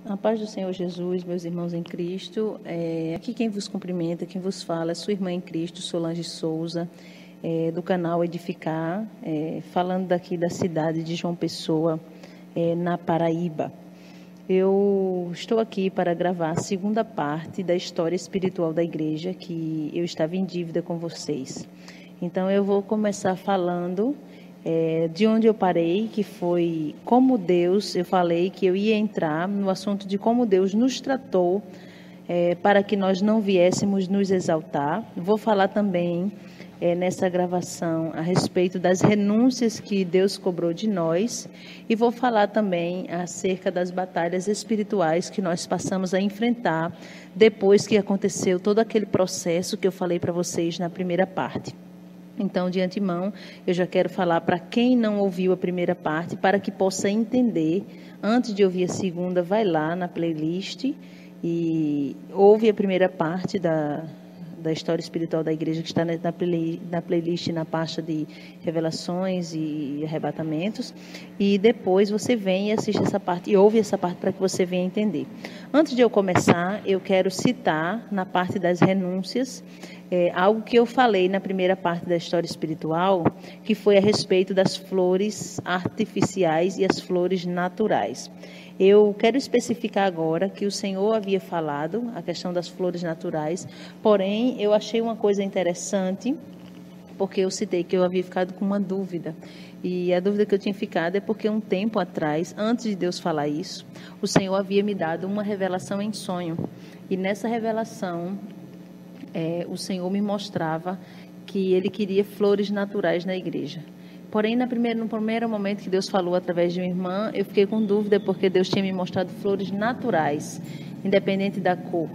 A paz do Senhor Jesus, meus irmãos em Cristo. Aqui quem vos cumprimenta, quem vos fala é sua irmã em Cristo, Solange Souza, do canal Edificar, falando daqui da cidade de João Pessoa, na Paraíba. Eu estou aqui para gravar a segunda parte da história espiritual da igreja, que eu estava em dívida com vocês. Então, eu vou começar falando de onde eu parei, que foi como Deus, eu falei que eu ia entrar no assunto de como Deus nos tratou para que nós não viéssemos nos exaltar. Vou falar também nessa gravação a respeito das renúncias que Deus cobrou de nós e vou falar também acerca das batalhas espirituais que nós passamos a enfrentar depois que aconteceu todo aquele processo que eu falei para vocês na primeira parte. Então, de antemão, eu já quero falar para quem não ouviu a primeira parte, para que possa entender, antes de ouvir a segunda, vai lá na playlist e ouve a primeira parte da história espiritual da igreja, que está na playlist, na pasta de revelações e arrebatamentos, e depois você vem e assiste essa parte, e ouve essa parte para que você venha entender. Antes de eu começar, eu quero citar, na parte das renúncias, algo que eu falei na primeira parte da história espiritual, que foi a respeito das flores artificiais e as flores naturais. Eu quero especificar agora que o Senhor havia falado a questão das flores naturais, porém eu achei uma coisa interessante, porque eu citei que eu havia ficado com uma dúvida. E a dúvida que eu tinha ficado é porque um tempo atrás, antes de Deus falar isso, o Senhor havia me dado uma revelação em sonho. E nessa revelação, o Senhor me mostrava que Ele queria flores naturais na igreja. Porém, no primeiro momento que Deus falou através de uma irmã, eu fiquei com dúvida porque Deus tinha me mostrado flores naturais, independente da cor.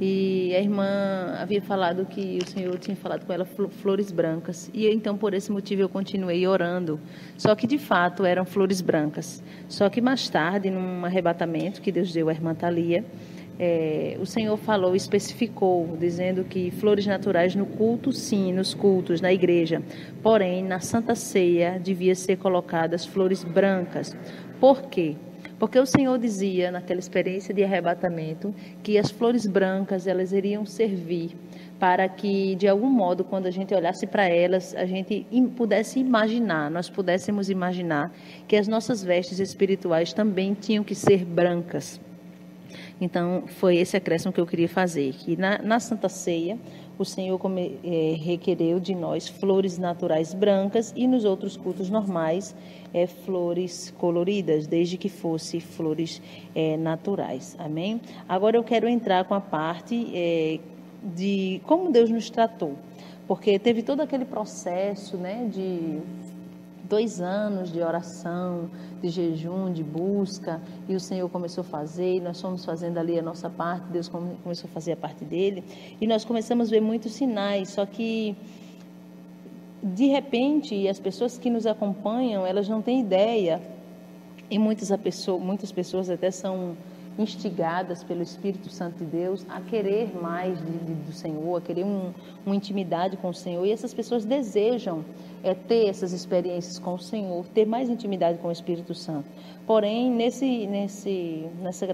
E a irmã havia falado que o Senhor tinha falado com ela flores brancas. E então, por esse motivo, eu continuei orando. Só que, de fato, eram flores brancas. Só que mais tarde, num arrebatamento que Deus deu à irmã Thalia, o Senhor falou, especificou, dizendo que flores naturais no culto, sim, nos cultos, na igreja. Porém, na Santa Ceia, devia ser colocadas flores brancas. Por quê? Porque o Senhor dizia, naquela experiência de arrebatamento, que as flores brancas, elas iriam servir para que, de algum modo, quando a gente olhasse para elas, a gente pudesse imaginar, nós pudéssemos imaginar que as nossas vestes espirituais também tinham que ser brancas. Então, foi esse acréscimo que eu queria fazer, que na Santa Ceia, o Senhor requereu de nós flores naturais brancas e nos outros cultos normais, flores coloridas, desde que fosse flores naturais. Amém? Agora eu quero entrar com a parte de como Deus nos tratou, porque teve todo aquele processo, né, de 2 anos de oração, de jejum, de busca, e o Senhor começou a fazer, e nós fomos fazendo ali a nossa parte, Deus começou a fazer a parte dele, e nós começamos a ver muitos sinais, só que, de repente, as pessoas que nos acompanham, elas não têm ideia, e muitas pessoas até são instigadas pelo Espírito Santo de Deus a querer mais do Senhor, a querer uma intimidade com o Senhor, e essas pessoas desejam ter essas experiências com o Senhor, ter mais intimidade com o Espírito Santo. Porém, nessa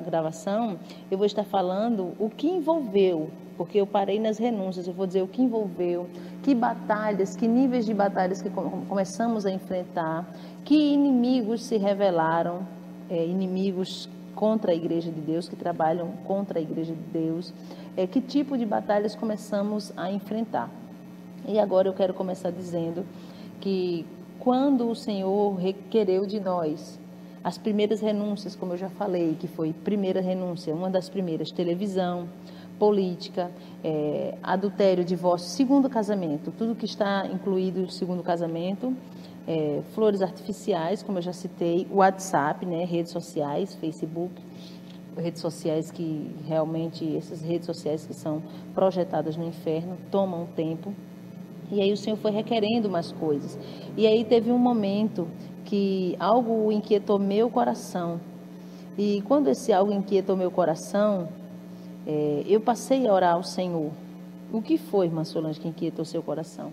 gravação, eu vou estar falando o que envolveu, porque eu parei nas renúncias, eu vou dizer o que envolveu, que batalhas, que níveis de batalhas que começamos a enfrentar, que inimigos se revelaram, inimigos contra a Igreja de Deus, que trabalham contra a Igreja de Deus, que tipo de batalhas começamos a enfrentar. E agora eu quero começar dizendo que quando o Senhor requereu de nós as primeiras renúncias, como eu já falei, que foi primeira renúncia, uma das primeiras, televisão, política, adultério, divórcio, segundo casamento, tudo que está incluído no segundo casamento, flores artificiais, como eu já citei, WhatsApp, né, redes sociais, Facebook, redes sociais que realmente, essas redes sociais que são projetadas no inferno, tomam tempo. E aí o Senhor foi requerendo mais coisas. E aí teve um momento que algo inquietou meu coração. E quando esse algo inquietou meu coração, eu passei a orar ao Senhor. O que foi, irmã Solange, que inquietou seu coração?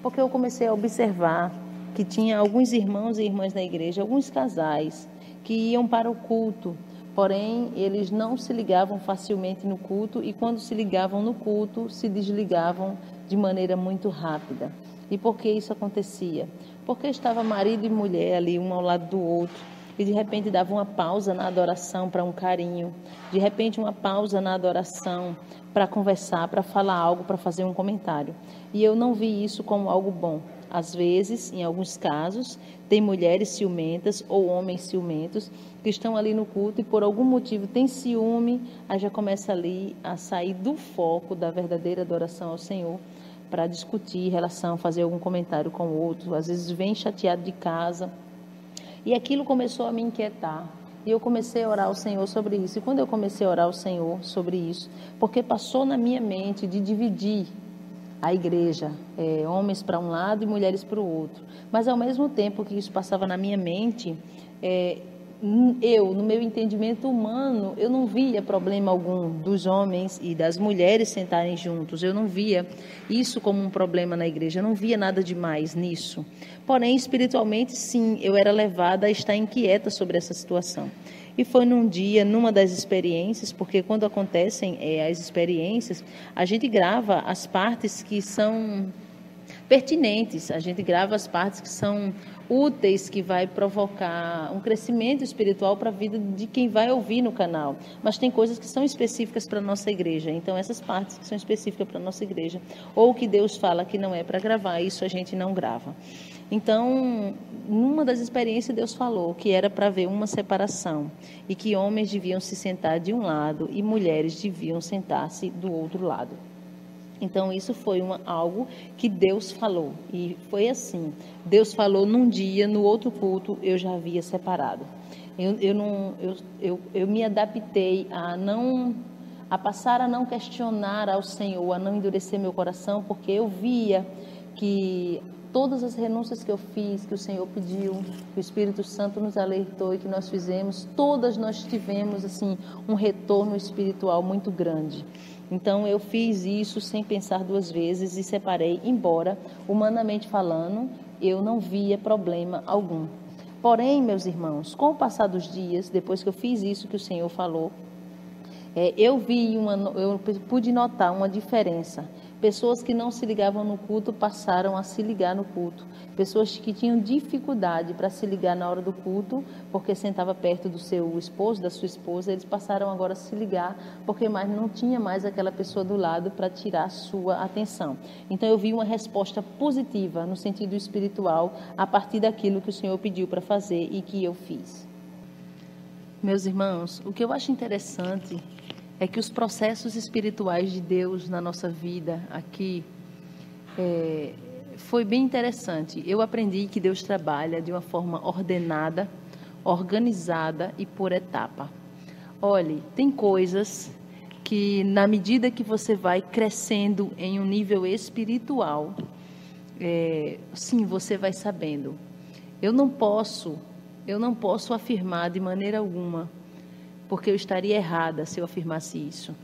Porque eu comecei a observar que tinha alguns irmãos e irmãs na igreja, alguns casais, que iam para o culto Porém, eles não se ligavam facilmente no culto e quando se ligavam no culto, se desligavam de maneira muito rápida. E por que isso acontecia? Porque estava marido e mulher ali, um ao lado do outro, e de repente dava uma pausa na adoração para um carinho, de repente uma pausa na adoração para conversar, para falar algo, para fazer um comentário. E eu não vi isso como algo bom. Às vezes, em alguns casos, tem mulheres ciumentas ou homens ciumentos que estão ali no culto e por algum motivo tem ciúme, aí já começa ali a sair do foco da verdadeira adoração ao Senhor para discutir relação, fazer algum comentário com o outro, às vezes vem chateado de casa. E aquilo começou a me inquietar. E eu comecei a orar ao Senhor sobre isso. E quando eu comecei a orar ao Senhor sobre isso, porque passou na minha mente de dividir a igreja, homens para um lado e mulheres para o outro. Mas ao mesmo tempo que isso passava na minha mente, no meu entendimento humano, eu não via problema algum dos homens e das mulheres sentarem juntos. Eu não via isso como um problema na igreja, eu não via nada demais nisso. Porém, espiritualmente, sim, eu era levada a estar inquieta sobre essa situação. E foi num dia, numa das experiências, porque quando acontecem as experiências, a gente grava as partes que são pertinentes, a gente grava as partes que são úteis, que vai provocar um crescimento espiritual para a vida de quem vai ouvir no canal. Mas tem coisas que são específicas para a nossa igreja, então essas partes que são específicas para a nossa igreja, ou que Deus fala que não é para gravar, isso a gente não grava. Então, numa das experiências, Deus falou que era para haver uma separação e que homens deviam se sentar de um lado e mulheres deviam sentar-se do outro lado. Então, isso foi algo que Deus falou. E foi assim. Deus falou num dia, no outro culto, eu já havia separado. Eu me adaptei a passar a não questionar ao Senhor, a não endurecer meu coração, porque eu via que todas as renúncias que eu fiz, que o Senhor pediu, que o Espírito Santo nos alertou e que nós fizemos, todas nós tivemos assim um retorno espiritual muito grande. Então eu fiz isso sem pensar duas vezes e separei, embora humanamente falando, eu não via problema algum. Porém, meus irmãos, com o passar dos dias, depois que eu fiz isso que o Senhor falou, eu pude notar uma diferença. Pessoas que não se ligavam no culto passaram a se ligar no culto. Pessoas que tinham dificuldade para se ligar na hora do culto, porque sentava perto do seu esposo, da sua esposa, eles passaram agora a se ligar, porque não tinha mais aquela pessoa do lado para tirar sua atenção. Então eu vi uma resposta positiva no sentido espiritual a partir daquilo que o Senhor pediu para fazer e que eu fiz. Meus irmãos, o que eu acho interessante é que os processos espirituais de Deus na nossa vida aqui foi bem interessante. Eu aprendi que Deus trabalha de uma forma ordenada, organizada e por etapa. Olhe, tem coisas que na medida que você vai crescendo em um nível espiritual, sim, você vai sabendo. Eu não posso afirmar de maneira alguma, porque eu estaria errada se eu afirmasse isso.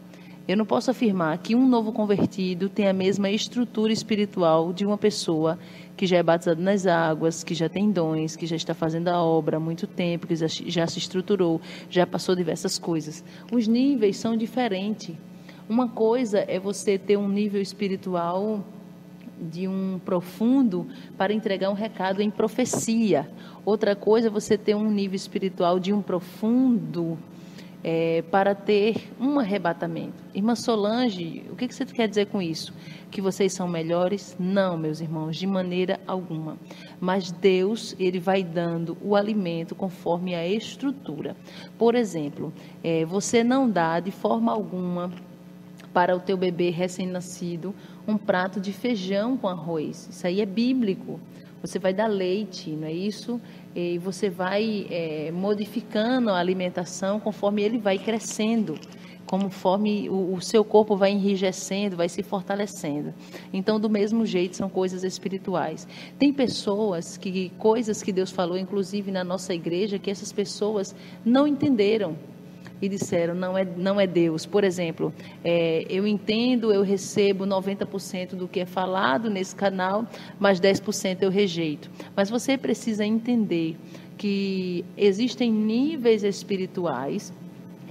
Eu não posso afirmar que um novo convertido tem a mesma estrutura espiritual de uma pessoa que já é batizada nas águas, que já tem dons, que já está fazendo a obra há muito tempo, que já se estruturou, já passou diversas coisas. Os níveis são diferentes. Uma coisa é você ter um nível espiritual de um profundo para entregar um recado em profecia. Outra coisa é você ter um nível espiritual de um profundo para ter um arrebatamento. Irmã Solange, o que você quer dizer com isso? Que vocês são melhores? Não, meus irmãos, de maneira alguma. Mas Deus, Ele vai dando o alimento conforme a estrutura. Por exemplo, você não dá de forma alguma para o teu bebê recém-nascido um prato de feijão com arroz. Isso aí é bíblico. Você vai dar leite, não é isso? E você vai modificando a alimentação conforme ele vai crescendo, conforme o seu corpo vai enrijecendo, vai se fortalecendo. Então, do mesmo jeito, são coisas espirituais. Tem coisas que Deus falou, inclusive na nossa igreja, que essas pessoas não entenderam e disseram, não é Deus. Por exemplo, eu entendo, eu recebo 90% do que é falado nesse canal, mas 10% eu rejeito. Mas você precisa entender que existem níveis espirituais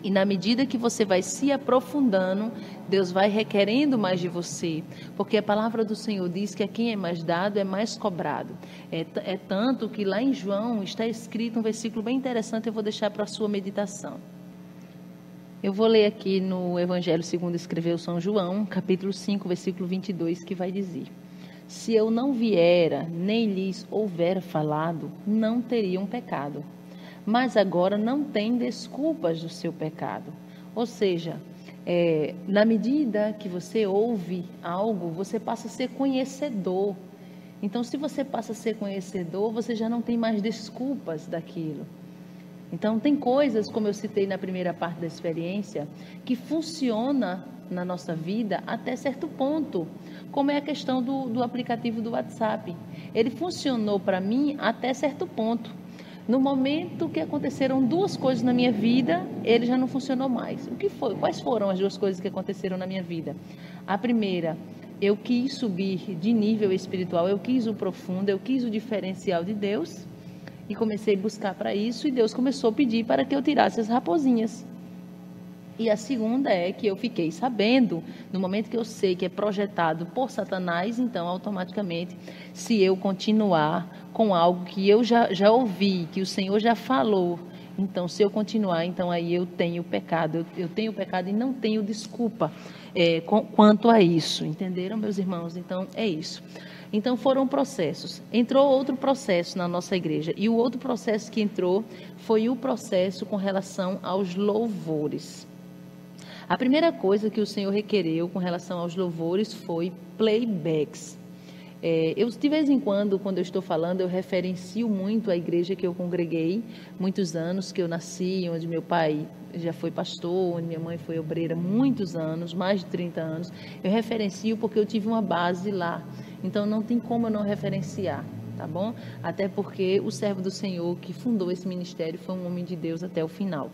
E na medida que você vai se aprofundando, Deus vai requerendo mais de você. Porque a palavra do Senhor diz que a quem é mais dado é mais cobrado. É tanto que lá em João está escrito um versículo bem interessante, eu vou deixar para a sua meditação. Eu vou ler aqui no Evangelho segundo escreveu São João, capítulo 5, versículo 22, que vai dizer: se eu não viera, nem lhes houver falado, não teriam pecado. Mas agora não tem desculpas do seu pecado. Ou seja, na medida que você ouve algo, você passa a ser conhecedor. Então, se você passa a ser conhecedor, você já não tem mais desculpas daquilo. Então, tem coisas, como eu citei na primeira parte da experiência, que funciona na nossa vida até certo ponto, como é a questão do aplicativo do WhatsApp. Ele funcionou para mim até certo ponto. No momento que aconteceram duas coisas na minha vida, ele já não funcionou mais. O que foi? Quais foram as duas coisas que aconteceram na minha vida? A primeira, eu quis subir de nível espiritual, eu quis o profundo, eu quis o diferencial de Deus e comecei a buscar para isso, e Deus começou a pedir para que eu tirasse as raposinhas. E a segunda é que eu fiquei sabendo, no momento que eu sei que é projetado por Satanás, então automaticamente, se eu continuar com algo que eu já ouvi, que o Senhor já falou, então se eu continuar, então aí eu tenho pecado, eu tenho pecado e não tenho desculpa quanto a isso, entenderam, meus irmãos? Então é isso. Então foram processos. Entrou outro processo na nossa igreja, e o outro processo que entrou foi o processo com relação aos louvores. A primeira coisa que o Senhor requereu com relação aos louvores foi playbacks. Eu, de vez em quando eu estou falando, eu referencio muito a igreja que eu congreguei, muitos anos que eu nasci, onde meu pai já foi pastor, onde minha mãe foi obreira, muitos anos, mais de 30 anos. Eu referencio porque eu tive uma base lá, então não tem como eu não referenciar, tá bom? Até porque o servo do Senhor que fundou esse ministério foi um homem de Deus até o final,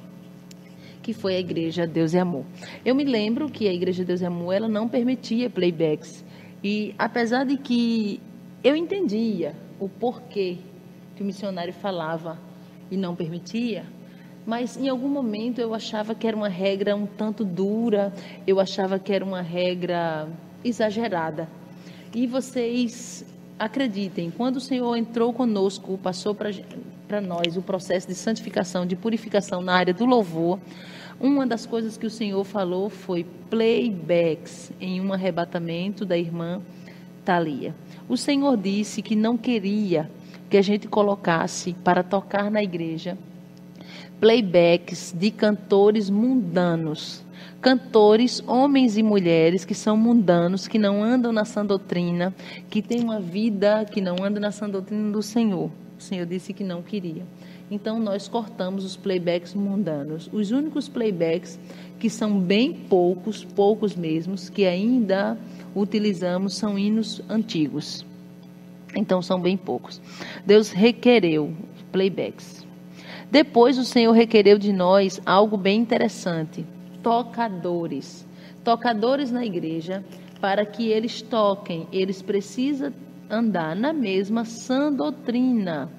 que foi a Igreja Deus e Amor. Eu me lembro que a Igreja Deus e Amor, ela não permitia playbacks. E apesar de que eu entendia o porquê que o missionário falava e não permitia, mas em algum momento eu achava que era uma regra um tanto dura, eu achava que era uma regra exagerada. E vocês acreditem, quando o Senhor entrou conosco, passou para nós o processo de santificação, de purificação na área do louvor, uma das coisas que o Senhor falou foi playbacks em um arrebatamento da irmã Thalia. O Senhor disse que não queria que a gente colocasse para tocar na igreja playbacks de cantores mundanos. Cantores, homens e mulheres que são mundanos, que não andam na sã doutrina, que têm uma vida que não anda na sã doutrina do Senhor. O Senhor disse que não queria. Então, nós cortamos os playbacks mundanos. Os únicos playbacks que são bem poucos mesmos, que ainda utilizamos, são hinos antigos. Então, são bem poucos. Deus requereu playbacks. Depois, o Senhor requereu de nós algo bem interessante. Tocadores. Tocadores na igreja, para que eles toquem. Eles precisam andar na mesma sã doutrina.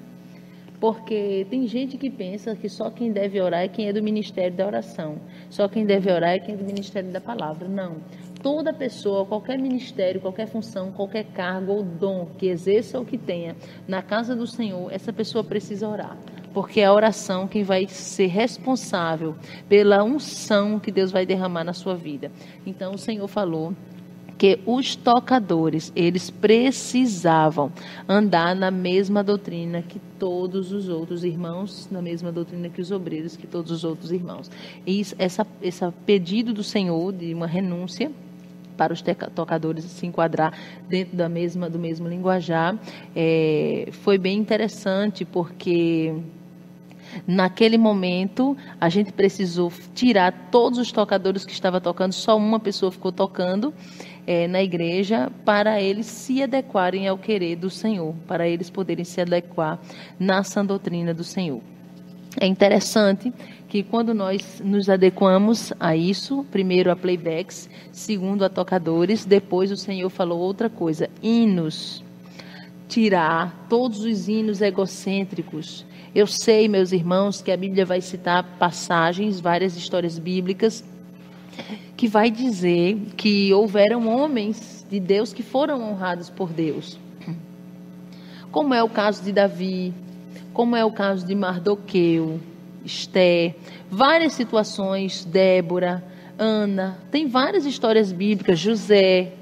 Porque tem gente que pensa que só quem deve orar é quem é do ministério da oração. Só quem deve orar é quem é do ministério da palavra. Não. Toda pessoa, qualquer ministério, qualquer função, qualquer cargo ou dom que exerça ou que tenha na casa do Senhor, essa pessoa precisa orar. Porque é a oração quem vai ser responsável pela unção que Deus vai derramar na sua vida. Então o Senhor falou que os tocadores, eles precisavam andar na mesma doutrina que todos os outros irmãos, na mesma doutrina que os obreiros, que todos os outros irmãos. E esse pedido do Senhor de uma renúncia para os tocadores se enquadrar dentro do mesmo linguajar, foi bem interessante, porque naquele momento a gente precisou tirar todos os tocadores que estavam tocando, só uma pessoa ficou tocando na igreja, para eles se adequarem ao querer do Senhor, para eles poderem se adequar na sã doutrina do Senhor. É interessante que quando nós nos adequamos a isso, primeiro a playbacks, segundo a tocadores, depois o Senhor falou outra coisa, hinos. Tirar todos os hinos egocêntricos. Eu sei, meus irmãos, que a Bíblia vai citar passagens, várias histórias bíblicas, que vai dizer que houveram homens de Deus que foram honrados por Deus. Como é o caso de Davi, como é o caso de Mardoqueu, Esther, várias situações, Débora, Ana, tem várias histórias bíblicas, José,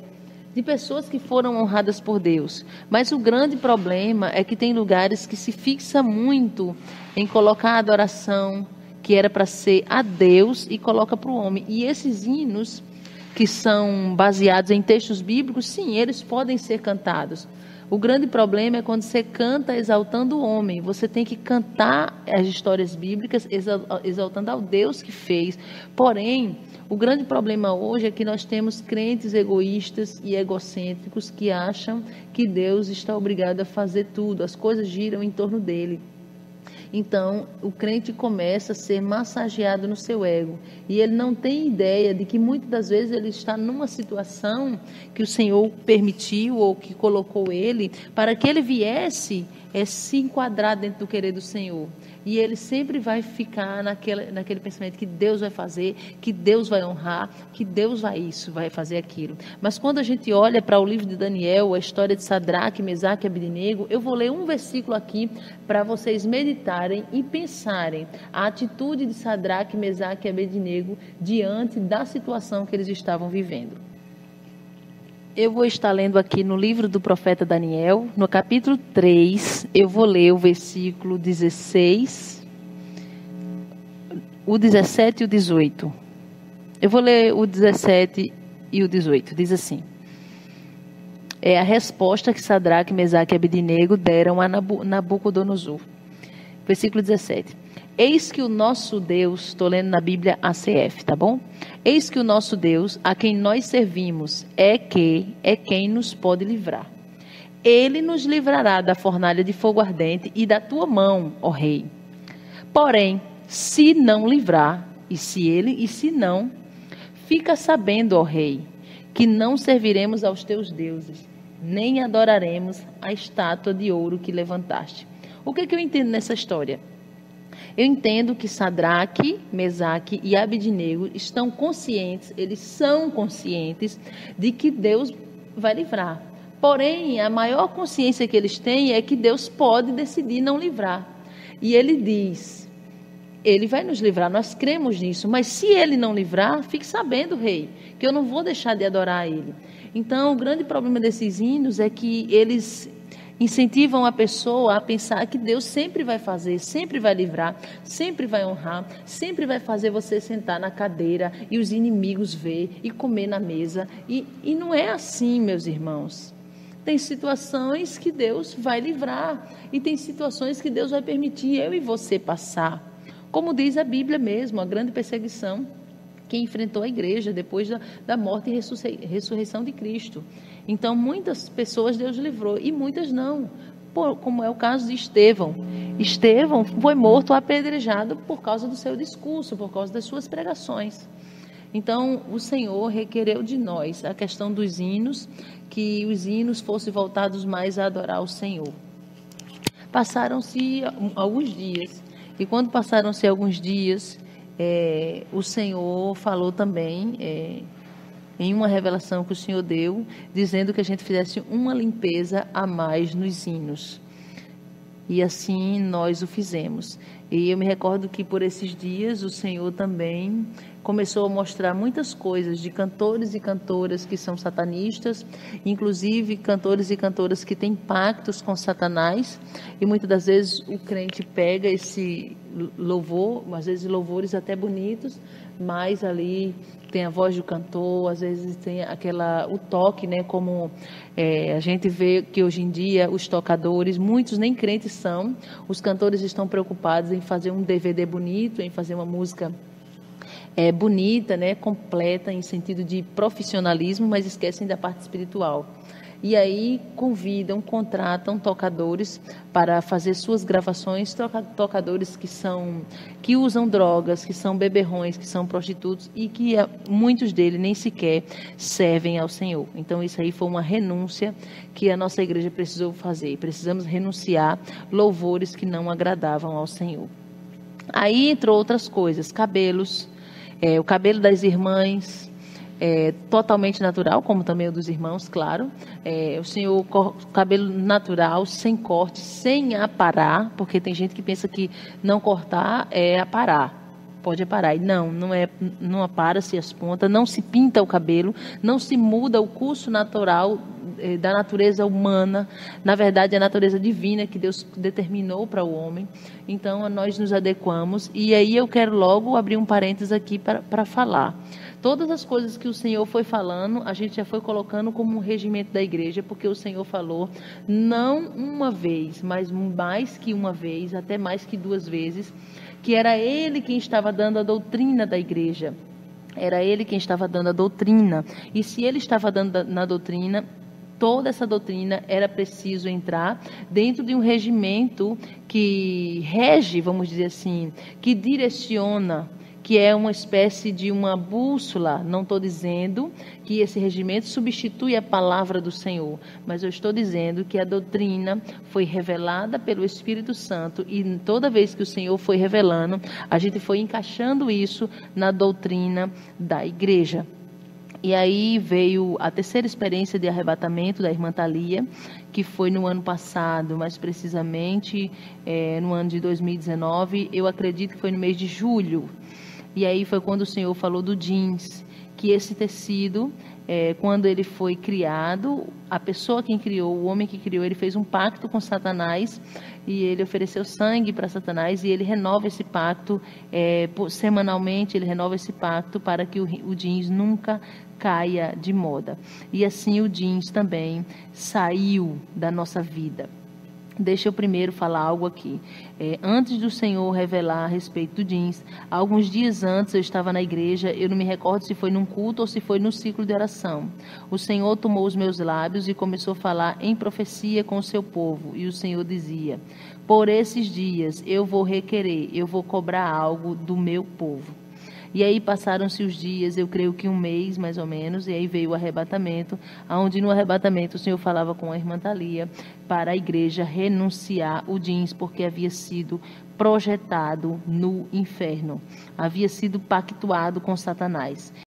de pessoas que foram honradas por Deus. Mas o grande problema é que tem lugares que se fixa muito em colocar a adoração que era para ser a Deus e coloca para o homem. E esses hinos que são baseados em textos bíblicos, sim, eles podem ser cantados. O grande problema é quando você canta exaltando o homem. Você tem que cantar as histórias bíblicas exaltando ao Deus que fez. Porém, o grande problema hoje é que nós temos crentes egoístas e egocêntricos que acham que Deus está obrigado a fazer tudo. As coisas giram em torno dele. Então, o crente começa a ser massageado no seu ego. E ele não tem ideia de que muitas das vezes ele está numa situação que o Senhor permitiu ou que colocou ele para que ele viesse se enquadrar dentro do querer do Senhor. E ele sempre vai ficar naquele pensamento que Deus vai fazer, que Deus vai honrar, que Deus vai isso, vai fazer aquilo. Mas quando a gente olha para o livro de Daniel, a história de Sadraque, Mesaque e Abednego, eu vou ler um versículo aqui para vocês meditarem e pensarem a atitude de Sadraque, Mesaque e Abednego diante da situação que eles estavam vivendo. Eu vou estar lendo aqui no livro do profeta Daniel, no capítulo 3, eu vou ler o versículo 16, o 17 e o 18. Eu vou ler o 17 e o 18, diz assim: é a resposta que Sadraque, Mesaque e Abednego deram a Nabucodonosor. Versículo 17. Eis que o nosso Deus, estou lendo na Bíblia ACF, tá bom? Eis que o nosso Deus, a quem nós servimos, é quem nos pode livrar. Ele nos livrará da fornalha de fogo ardente e da tua mão, ó rei. Porém, se não livrar, e se não, fica sabendo, ó rei, que não serviremos aos teus deuses, nem adoraremos a estátua de ouro que levantaste. O que eu entendo nessa história? Eu entendo que Sadraque, Mesaque e Abednego estão conscientes, eles são conscientes de que Deus vai livrar. Porém, a maior consciência que eles têm é que Deus pode decidir não livrar. E ele diz, ele vai nos livrar, nós cremos nisso, mas se ele não livrar, fique sabendo, rei, que eu não vou deixar de adorar ele. Então, o grande problema desses hinos é que eles incentivam a pessoa a pensar que Deus sempre vai fazer, sempre vai livrar, sempre vai honrar, sempre vai fazer você sentar na cadeira e os inimigos ver e comer na mesa. E não é assim, meus irmãos. Tem situações que Deus vai livrar e tem situações que Deus vai permitir eu e você passar. Como diz a Bíblia mesmo, a grande perseguição que enfrentou a igreja depois da morte e ressurreição de Cristo. Então, muitas pessoas Deus livrou e muitas não, como é o caso de Estevão. Estevão foi morto apedrejado por causa do seu discurso, por causa das suas pregações. Então, o Senhor requereu de nós a questão dos hinos, que os hinos fossem voltados mais a adorar o Senhor. Passaram-se alguns dias, e quando passaram-se alguns dias, o Senhor falou também, em uma revelação que o Senhor deu, dizendo que a gente fizesse uma limpeza a mais nos hinos. E assim nós o fizemos. E eu me recordo que por esses dias o Senhor também começou a mostrar muitas coisas de cantores e cantoras que são satanistas, inclusive cantores e cantoras que têm pactos com Satanás, e muitas das vezes o crente pega esse louvor, às vezes louvores até bonitos, mas ali tem a voz do cantor, às vezes tem o toque, né? Como a gente vê que hoje em dia os tocadores, muitos nem crentes são, os cantores estão preocupados em fazer um DVD bonito, em fazer uma música bonita, né? Completa, em sentido de profissionalismo, mas esquecem da parte espiritual. e aí convidam, contratam tocadores para fazer suas gravações, tocadores que usam drogas, que são beberrões, que são prostitutos e que muitos deles nem sequer servem ao Senhor. Então isso aí foi uma renúncia que a nossa igreja precisou fazer. Precisamos renunciar louvores que não agradavam ao Senhor. Aí entrou outras coisas, cabelos, o cabelo das irmãs, totalmente natural, como também o dos irmãos, claro. O Senhor, cabelo natural, sem corte, sem aparar, porque tem gente que pensa que não cortar é aparar. Pode aparar. E não apara-se as pontas, não se pinta o cabelo, não se muda o curso natural da natureza humana, na verdade, a natureza divina que Deus determinou para o homem. Então, nós nos adequamos. E aí eu quero logo abrir um parênteses aqui para falar. Todas as coisas que o Senhor foi falando, a gente já foi colocando como um regimento da igreja, porque o Senhor falou não uma vez, mas mais que uma vez, até mais que 2 vezes, que era Ele quem estava dando a doutrina da igreja. Era Ele quem estava dando a doutrina. E se Ele estava dando na doutrina, toda essa doutrina era preciso entrar dentro de um regimento que rege, vamos dizer assim, que direciona, que é uma espécie de uma bússola. Não estou dizendo que esse regimento substitui a palavra do Senhor, mas eu estou dizendo que a doutrina foi revelada pelo Espírito Santo e toda vez que o Senhor foi revelando, a gente foi encaixando isso na doutrina da igreja. E aí veio a terceira experiência de arrebatamento da irmã Thalia, que foi no ano passado, mais precisamente no ano de 2019, eu acredito que foi no mês de julho. E aí foi quando o Senhor falou do jeans, que esse tecido, quando ele foi criado, a pessoa quem criou, o homem que criou, ele fez um pacto com Satanás e ele ofereceu sangue para Satanás e ele renova esse pacto, semanalmente ele renova esse pacto para que o jeans nunca caia de moda. E assim o jeans também saiu da nossa vida. Deixa eu primeiro falar algo aqui. Antes do Senhor revelar a respeito do jeans, alguns dias antes eu estava na igreja, eu não me recordo se foi num culto ou se foi no ciclo de oração. O Senhor tomou os meus lábios e começou a falar em profecia com o seu povo. E o Senhor dizia: por esses dias eu vou requerer, eu vou cobrar algo do meu povo. E aí passaram-se os dias, eu creio que 1 mês mais ou menos, e aí veio o arrebatamento, onde no arrebatamento o Senhor falava com a irmã Thalia para a igreja renunciar o jeans, porque havia sido projetado no inferno, havia sido pactuado com Satanás.